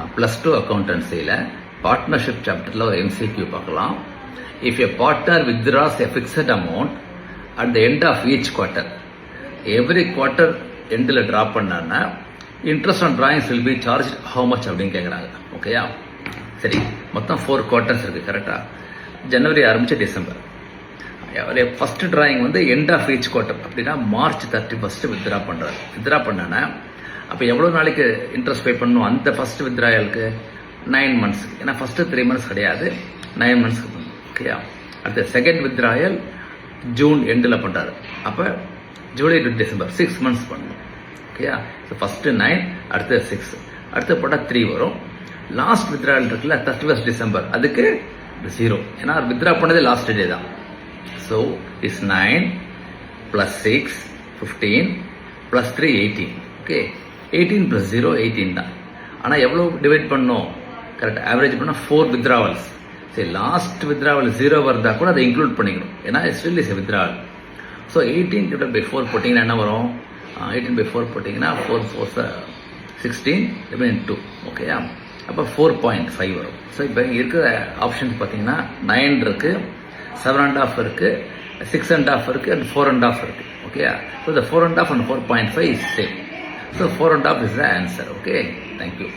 +2 அக்கௌண்டன்சியில் partnership சாப்டரில் ஒரு MCQ பார்க்கலாம். If a partner withdraws a fixed amount at the end of each quarter, every quarter எண்டில் draw பண்ணான்னா interest on drawings will be charge how much அப்படின்னு கேட்குறாங்க. ஓகேயா? சரி, மொத்தம் 4 குவார்ட்டர்ஸ் இருக்குது. கரெக்டாக ஜனவரி ஆரம்பித்து டிசம்பர். ஃபர்ஸ்ட் டிராயிங் வந்து எண்ட் ஆஃப் ஈச் குவார்ட்டர், அப்படின்னா மார்ச் 31 வித்ரா பண்ணுறாரு. வித்ரா பண்ணானா அப்போ எவ்வளோ நாளைக்கு இன்ட்ரெஸ்ட் பே பண்ணணும்? அந்த ஃபர்ஸ்ட் வித்ராயலுக்கு 9 months. ஏன்னா ஃபர்ஸ்ட் 3 months கிடையாது, 9 months பண்ணணும். ஓகேயா? அடுத்த செகண்ட் வித்ராயல் ஜூன் எண்டில் பண்ணுறாரு. அப்போ ஜூலை டு டிசம்பர் 6 months பண்ணணும். ஓகேயா? ஸோ ஃபஸ்ட்டு 9, அடுத்து 6, அடுத்து போட்டால் 3 வரும். லாஸ்ட் வித்ராயல் இருக்குல்ல 31st டிசம்பர், அதுக்கு 0. ஏன்னா வித்ரா பண்ணதே லாஸ்ட் டே தான். So it's 9 + 6 15 + 3 18. ஓகே, 18 + 0 18 தான். ஆனால் எவ்வளோ டிவைட் பண்ணோம்? கரெக்டாக ஆவரேஜ் பண்ணால் 4 withdrawals. சரி, லாஸ்ட் வித்ராவல் 0 வருதா கூட அதை இன்க்ளூட் பண்ணிக்கணும். ஏன்னா ஸ்டில் இஸ் வித்ராவல். ஸோ 18/4 போட்டிங்கன்னா என்ன வரும்? 18/4 போட்டிங்கன்னா 4 4 16 2. ஓகேயா? அப்போ 4.5 வரும். ஸோ இப்போ இருக்கிற ஆப்ஷன்ஸ் பார்த்தீங்கன்னா 9 இருக்குது, 7.5 இருக்குது, 6.5 இருக்குது, அண்ட் 4.5 இருக்குது. ஓகேயா? So the 4.5 and 4.5 is same. So 4.5 is the answer. Okay, thank you.